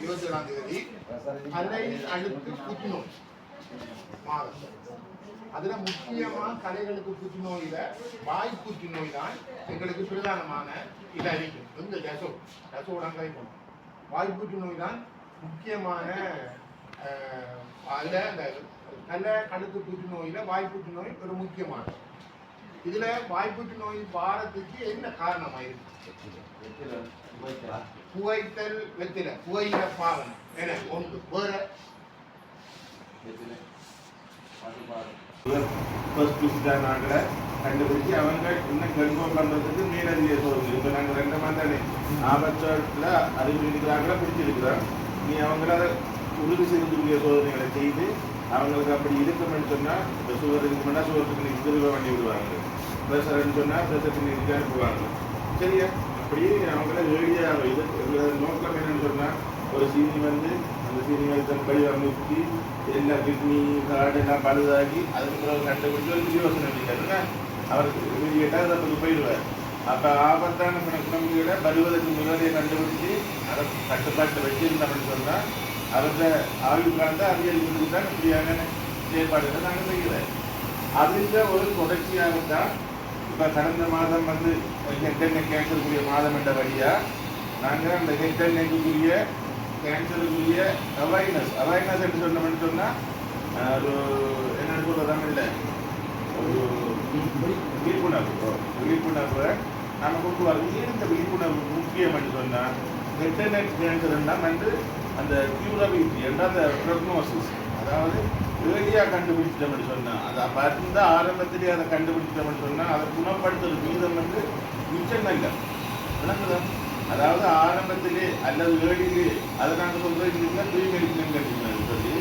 27 கலை அழுத்து புற்றுநோய் மாதம். அதுல முக்கியமா கலைகளுக்கு புற்றுநோயில வாய் புற்றுநோய் தான் எங்களுக்கு பிரதானமான இதா இருக்கும். இந்த ரசோடங்கை வாய் புற்றுநோய் தான் முக்கியமான. அதுல அந்த கலை கழுத்து புற்றுநோயில வாய் புற்றுநோய் ஒரு முக்கியமானது. இதுல வாய் புற்றுநோய் வாரத்துக்கு என்ன காரணமாயிருக்கு? புகைத்தல் வெத்தில புகையில பாவனை என ஒன்று வேற கண்டுபிடிச்சு அவங்க இன்னும் கன்ஃபார்ம் பண்றதுக்கு மேலதிக சோதனை. இப்ப நாங்க 2 மாதம் ஆபத்துல அறிவிக்கிறாங்கள பிடிச்சிருக்கிறோம். நீ அவங்கள உறுதி செய்யக்கூடிய சோதனைகளை செய்து அவங்களுக்கு அப்படி இருக்குமென்னு சொன்னா இப்போ சுகர் இருக்குமென்னா சுகருக்கு இன்டர்வியூ பண்ணி விடுவாங்க. ப்ரெஷர்ன்னு சொன்னா ப்ரெஷருக்கு இதுக்கு அனுப்புவாங்க. சரியா? அப்படி அவங்கள ஏழியாக இது நோக்கம் என்னன்னு சொன்னா ஒரு சீனி வந்து அந்த சீனி படி அமைச்சு எல்லா கிட்னி கார்டு எல்லாம் பழுதாகி அதுக்கு பிறகு கண்டுபிடிச்சு ஒரு யோசனை இல்லைன்னா அவருக்கு கேட்டால் அதை போயிடுவார். அப்போ ஆபத்தான குணங்களை வருவதற்கு முன்னாடியே கண்டுபிடிச்சு அதை கட்டுப்பாட்டு வச்சிருந்தோம்னு சொன்னால் அவர்கிட்ட ஆய்வு காலத்தை அதிகரிக்கிறதுக்கு தான் இப்படியான செயற்பாடுகளை நாங்கள் செய்கிறோம். அதில் ஒரு தொடர்ச்சியாகத்தான் இப்போ கடந்த மாதம் வந்து ஹெட் கேன்சருக்குரிய மாதம் என்ற வழியாக நாங்கள் அந்த ஹெட் அண்ட் நெக்குரிய கேன்சருக்குரிய அவேர்னஸ் என்று சொன்னோம்னு சொன்னால் ஒரு என்னென்னு சொல்கிறதாம இல்லை ஒரு விழிப்புணர்வை நம்ம கொண்டு வரது. ஏன் இந்த விழிப்புணர்வு முக்கியம் என்று சொன்னால் ஹெட் அண்ட் நெக் கேன்சர்னா வந்து அந்த கியூரபிலிட்டி என்ற அந்த ப்ரோக்னோசிஸ், அதாவது ஏர்லியாக கண்டுபிடிச்சிட்டோம்னு சொன்னால் அதை மருந்த ஆரம்பத்திலேயே அதை கண்டுபிடிச்சிட்டோம்னு சொன்னால் அதை குணப்படுத்துகிற வீதம் வந்து மிச்சம் இல்லை விளங்குதான். அதாவது ஆரம்பத்திலே அல்லது ஏழிலே அதை நாங்கள் சொல்கிறீங்கன்னா ப்ரீமெடிசன் கண்டிப்பாக சொல்லி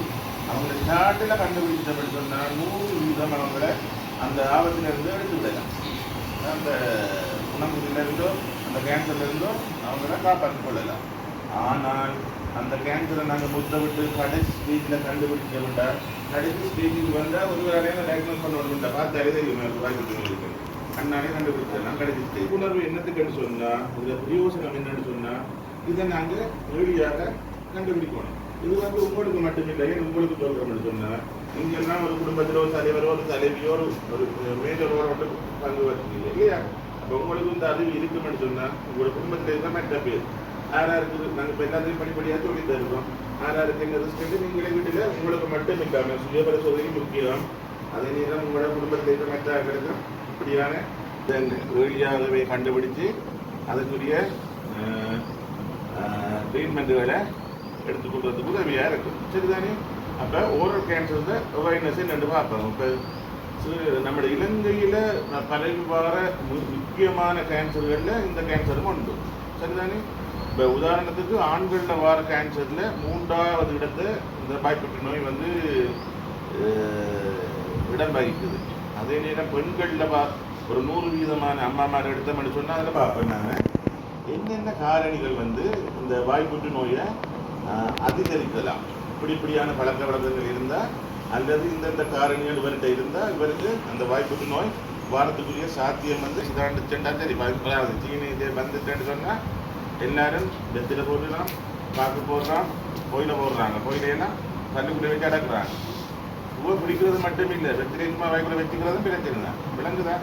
அவங்க ஸ்டார்ட்டில் கண்டுபிடிச்சிட்டோம்னு சொன்னால் 100% அவங்கள அந்த ஆபத்திலிருந்து எடுத்து விடலாம். அந்த குணமுறிலிருந்தோ அந்த கேன்சர்லேருந்தோ அவங்கள காப்பாற்றிக் கொள்ளலாம். ஆனால் அந்த கேன்சரை நாங்கள் முத்த விட்டு கடைசி ஸ்டேஜில் கண்டுபிடிச்சோம்டா கடைசி ஸ்டேஜுக்கு வந்தால் ஒரு வேலையான டயக்னோஸ் பண்ணணும்டா பார்த்தாலே தெரியும் வாய்ப்பு அண்ணாலே கண்டுபிடிச்சிடலாம். கடைசி ஸ்டேஜ் உணர்வு என்னத்துக்குன்னு சொன்னால் இதில் பிரயோசனம் என்னன்னு சொன்னால் இதை நாங்கள் ஏழியாக கண்டுபிடிக்கணும். இது வந்து உங்களுக்கு மட்டுமில்லை, உங்களுக்கு சொல்கிறோம்னு சொன்னால் நீங்கள்லாம் ஒரு குடும்பத்தில் ஒரு தலைவரோ ஒரு தலைவியோ ஒரு மேஜரோட மட்டும் பங்கு வச்சுக்கீங்க இல்லையா? அப்போ உங்களுக்கு இந்த அறிவு இருக்குமென்னு சொன்னால் உங்களோட குடும்பத்தில் இருக்க மற்ற பேர் யாராருக்கு நாங்கள் இப்போ எல்லாத்தையும் படிப்படியாக சொல்லி தருவோம். யாராருக்கு எங்கள் ரிஸ்க்கு நீங்களே வீட்டில் உங்களுக்கு மட்டும் இல்லாமல் சுய பரிசோதனை முக்கியம். அதே நேரம் உங்களோட குடும்பத்தில் இருக்க மற்ற ஆக்களுக்கும் இப்படியான ஏழியாகவே கண்டுபிடிச்சு அதுக்குரிய ட்ரீட்மெண்ட்டுகளை எடுத்துக்கொள்றதுக்கு உதவியாக இருக்கும். சரிதானே? அப்போ ஓரல் கேன்சர் அவேர்னஸை ரெண்டு பார்ப்போம். இப்போ நம்முடைய இலங்கையில் பரவி வர முக்கியமான கேன்சர்களில் இந்த கேன்சரும் உண்டு. சரிதானே? இப்போ உதாரணத்துக்கு ஆண்களில் வர கேன்சரில் 3வது இடத்தை இந்த வாய்ப்புற்று நோய் வந்து இடம் வகிக்குது. அதே நேரம் பெண்களில் ஒரு 100% அம்மாமார் எடுத்தோம்னு சொன்னால் அதில் பார்ப்பேன் நான் என்னென்ன காரணிகள் வந்து இந்த வாய்ப்புற்று நோயை அதிகரிக்கலாம். இப்படியான பழக்க வழக்கங்கள் இருந்தால் அல்லது இந்தந்த காரணிகள் இவர்கிட்ட இருந்தால் இவருக்கு அந்த வாய்ப்புற்று நோய் வாரத்துக்குரிய சாத்தியம் வந்து செண்டா சரி சீனி வந்துட்டேன்னு சொன்னால் எல்லாரும் வெத்தில போடுறான், பாக்கு போடுறான், கோயில போடுறாங்க. கோயிலேன்னா கல்லுக்குள்ளே வச்சு அடக்குறாங்க. பூவை பிடிக்கிறது மட்டும் இல்லை, வெத்திலைக்குமா வாய்க்குள்ள வச்சுக்கிறதும் பிரச்சனை தான். விளங்குதா?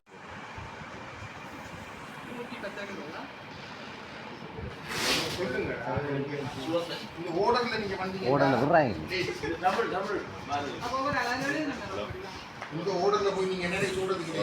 இந்த ஓடர்ல போய் நீங்க என்ன சொல்றதுக்கு